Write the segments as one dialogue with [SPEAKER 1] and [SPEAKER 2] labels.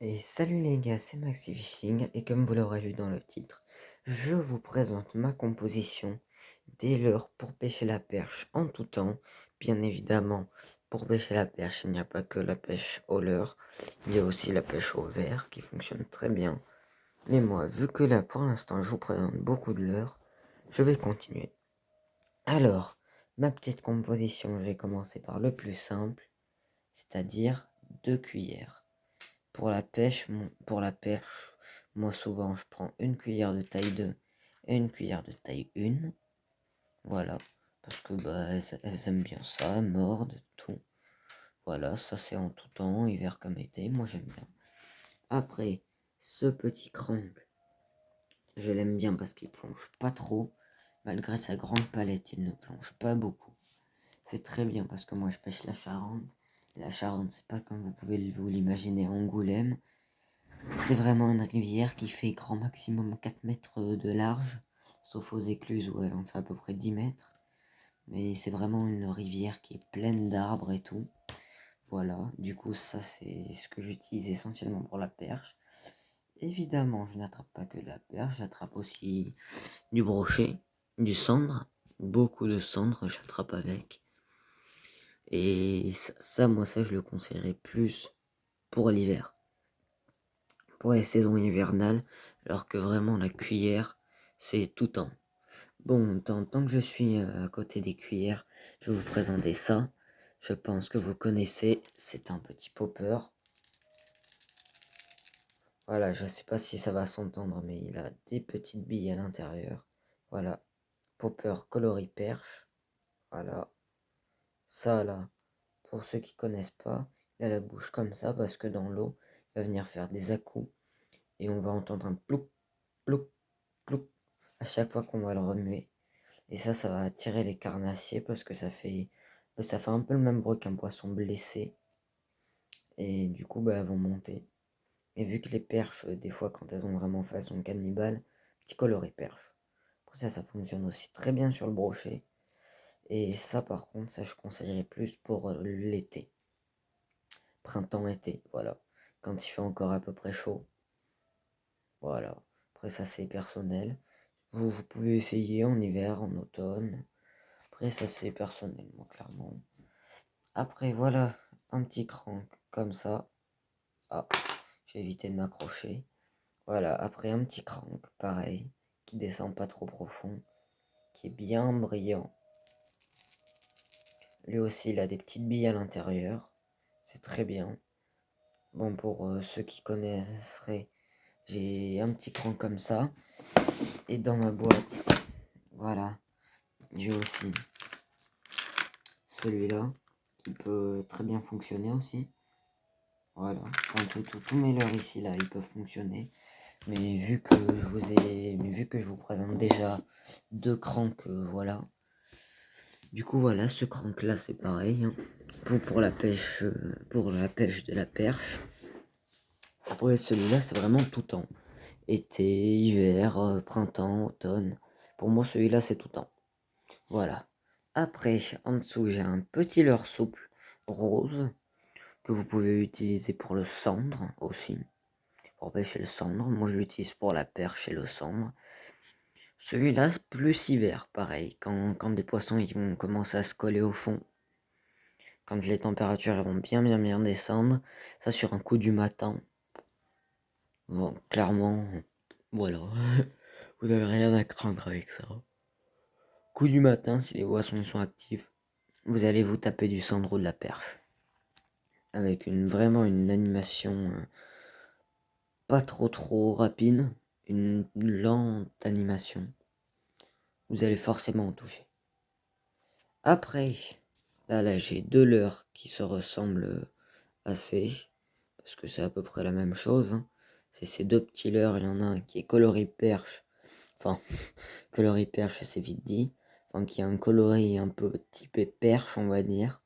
[SPEAKER 1] Et salut les gars, c'est Maxi Fishing et comme vous l'aurez vu dans le titre, je vous présente ma composition des leurres pour pêcher la perche en tout temps. Bien évidemment, pour pêcher la perche, il n'y a pas que la pêche au leurre, il y a aussi la pêche au verre qui fonctionne très bien. Mais moi, vu que là pour l'instant je vous présente beaucoup de leurres, je vais continuer. Alors, ma petite composition, je vais commencer par le plus simple, c'est-à-dire 2 cuillères. Pour la perche, moi souvent je prends une cuillère de taille 2 et une cuillère de taille 1. Voilà, parce que bah, elles aiment bien ça, elles mordent, tout. Voilà, ça c'est en tout temps, hiver comme été, moi j'aime bien. Après, ce petit crank, je l'aime bien parce qu'il plonge pas trop. Malgré sa grande palette, il ne plonge pas beaucoup. C'est très bien parce que moi je pêche la Charente. La Charente, c'est pas comme vous pouvez vous l'imaginer Angoulême. C'est vraiment une rivière qui fait grand maximum 4 mètres de large, sauf aux écluses où elle en fait à peu près 10 mètres. Mais c'est vraiment une rivière qui est pleine d'arbres et tout. Voilà, du coup ça c'est ce que j'utilise essentiellement pour la perche. Évidemment, je n'attrape pas que de la perche, j'attrape aussi du brochet, du cendre, beaucoup de cendre j'attrape avec. Et moi ça je le conseillerais plus pour l'hiver. Pour les saisons hivernales, alors que vraiment la cuillère, c'est tout temps. Bon, tant que je suis à côté des cuillères, je vais vous présenter ça. Je pense que vous connaissez, c'est un petit popper. Voilà, je sais pas si ça va s'entendre, mais il a des petites billes à l'intérieur. Voilà, popper coloris perche. Voilà, ça là, pour ceux qui connaissent pas, il a la bouche comme ça parce que dans l'eau, il va venir faire des à-coups et on va entendre un plouc, plouc, plouc à chaque fois qu'on va le remuer. Et ça va attirer les carnassiers parce que ça fait un peu le même bruit qu'un poisson blessé. Et du coup, bah, elles vont monter. Et vu que les perches, des fois, quand elles ont vraiment façon cannibale, petit coloris perche. Pour ça fonctionne aussi très bien sur le brochet. Et ça, par contre, ça, je conseillerais plus pour l'été. Printemps-été, voilà. Quand il fait encore à peu près chaud. Voilà. Après, ça, c'est personnel. Vous pouvez essayer en hiver, en automne. Après, ça, c'est personnel, moi, clairement. Après, voilà, un petit crank comme ça. Ah, j'ai évité de m'accrocher. Voilà, après un petit crank, pareil, qui descend pas trop profond, qui est bien brillant. Lui aussi, il a des petites billes à l'intérieur. C'est très bien. Bon, pour ceux qui connaisseraient, j'ai un petit crank comme ça. Et dans ma boîte, voilà, j'ai aussi celui-là, qui peut très bien fonctionner aussi. Voilà, enfin, tous mes leurres ici, là, ils peuvent fonctionner. Mais vu que je vous présente déjà 2 cranks, voilà. Du coup, voilà, ce crank là, c'est pareil, hein, pour la pêche, de la perche. Après, celui-là, c'est vraiment tout temps. Été, hiver, printemps, automne. Pour moi, celui-là, c'est tout temps. Voilà. Après, en dessous, j'ai un petit leurre souple rose que vous pouvez utiliser pour le cendre aussi. Pour pêcher le cendre. Moi, je l'utilise pour la perche et le cendre. Celui-là, plus hiver, pareil. Quand des poissons ils vont commencer à se coller au fond. Quand les températures elles vont bien descendre. Ça, sur un coup du matin. Bon, clairement, voilà. Vous n'avez rien à craindre avec ça. Coup du matin, si les poissons ils sont actifs, vous allez vous taper du cendre ou de la perche. Avec vraiment une animation pas trop rapide. Une lente animation. Vous allez forcément en toucher. Après, là j'ai 2 leurres qui se ressemblent assez, parce que c'est à peu près la même chose, hein. C'est ces 2 petits leurres, il y en a un qui est coloris perche, enfin, coloris perche c'est vite dit, enfin qui a un coloris un peu typé perche on va dire,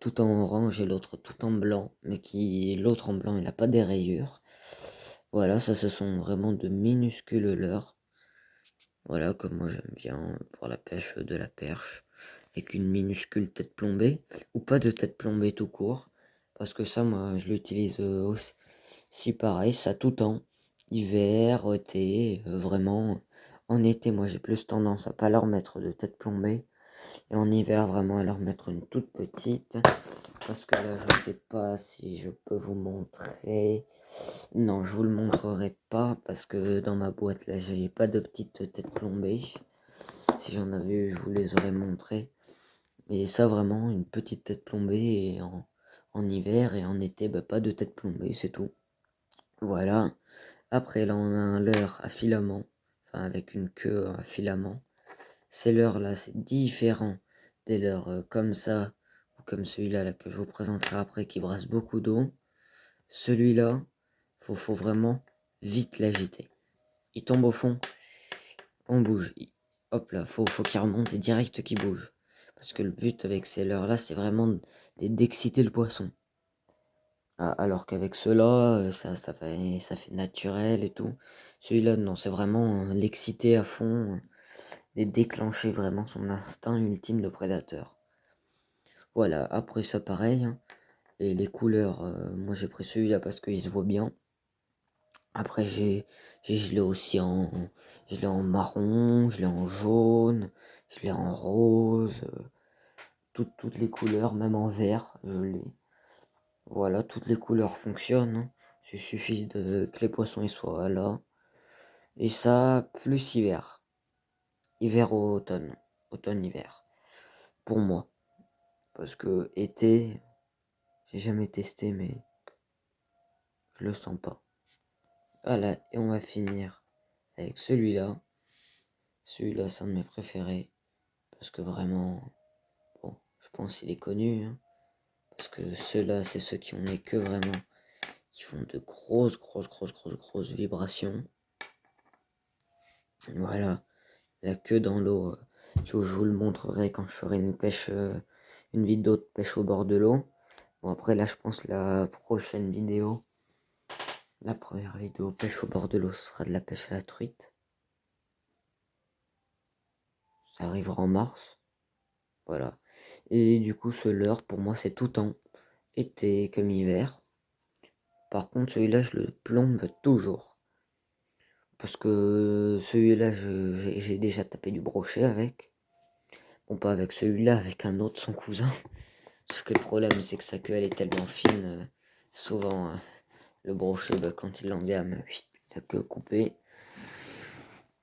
[SPEAKER 1] tout en orange et l'autre tout en blanc, mais l'autre en blanc il a pas des rayures. Voilà, ça ce sont vraiment de minuscules leurres. Voilà, comme moi j'aime bien pour la pêche de la perche, avec une minuscule tête plombée, ou pas de tête plombée tout court, parce que ça, moi, je l'utilise aussi. si pareil, ça tout temps. Hiver, été, vraiment. En été, moi j'ai plus tendance à pas leur mettre de tête plombée. Et en hiver, vraiment à leur mettre une toute petite. Parce que là, je sais pas si je peux vous montrer. Non, je vous le montrerai pas parce que dans ma boîte là, j'ai pas de petite tête plombée. Si j'en avais eu, je vous les aurais montrés. Mais ça, vraiment, une petite tête plombée et en hiver et en été, bah, pas de tête plombée, c'est tout. Voilà. Après, là, on a un leurre à filament, enfin avec une queue à filament. Ces leurres là, c'est différent des leurres comme ça ou comme celui-là là, que je vous présenterai après qui brasse beaucoup d'eau. Celui-là, faut vraiment vite l'agiter. Il tombe au fond, on bouge. Hop là, faut qu'il remonte et direct qu'il bouge. Parce que le but avec ces leurres là, c'est vraiment d'exciter le poisson. Ah, alors qu'avec ceux-là, ça fait naturel et tout. Celui-là, non, c'est vraiment l'exciter à fond et déclencher vraiment son instinct ultime de prédateur. Voilà, après ça, pareil, hein, et les couleurs, moi j'ai pris celui-là parce qu'il se voit bien. Après, je l'ai aussi je l'ai en marron, je l'ai en jaune, je l'ai en rose, toutes les couleurs, même en vert, je l'ai. Voilà, toutes les couleurs fonctionnent, hein. Il suffit que les poissons y soient là. Et ça, plus hiver. Hiver ou automne. Automne-hiver. Pour moi. Parce que été, j'ai jamais testé, mais je le sens pas. Voilà, et on va finir avec celui-là. Celui-là, c'est un de mes préférés. Parce que vraiment, bon, je pense qu'il est connu, hein. Parce que ceux-là, c'est ceux qui ont les queues vraiment, qui font de grosses vibrations. Voilà, la queue dans l'eau. Je vous le montrerai quand je ferai une pêche, une vidéo de pêche au bord de l'eau. Bon, après, là, je pense la prochaine vidéo, la première vidéo pêche au bord de l'eau, ce sera de la pêche à la truite. Ça arrivera en mars. Voilà. Et du coup, ce leurre, pour moi, c'est tout temps. Été comme hiver. Par contre, celui-là, je le plombe toujours. Parce que celui-là, j'ai déjà tapé du brochet avec. Bon, pas avec celui-là, avec un autre, son cousin. Sauf que le problème, c'est que sa queue, elle est tellement fine. Souvent, le brochet, bah, quand il l'engame, la queue coupée.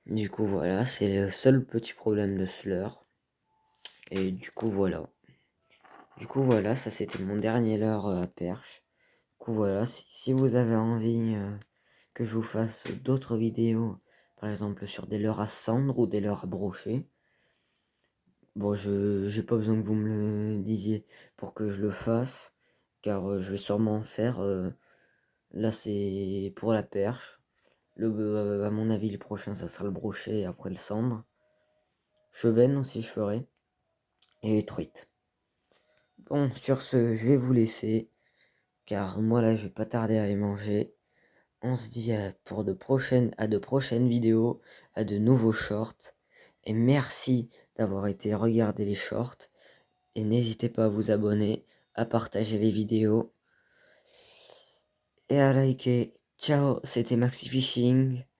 [SPEAKER 1] Du coup, voilà, c'est le seul petit problème de ce leurre. Et du coup, voilà. Du coup, voilà, ça c'était mon dernier leurre à perche. Du coup, voilà, si vous avez envie que je vous fasse d'autres vidéos, par exemple sur des leurres à cendre ou des leurres à brocher, bon, j'ai pas besoin que vous me le disiez pour que je le fasse, car je vais sûrement en faire. Là, c'est pour la perche. À mon avis, le prochain, ça sera le brochet et après le cendre. Chevenne aussi, je ferai. Et truite. Bon, sur ce, je vais vous laisser, car moi là, je vais pas tarder à aller manger. On se dit à de prochaines vidéos, à de nouveaux shorts. Et merci d'avoir été regarder les shorts. Et n'hésitez pas à vous abonner, à partager les vidéos et à liker. Ciao, c'était Maxi Fishing.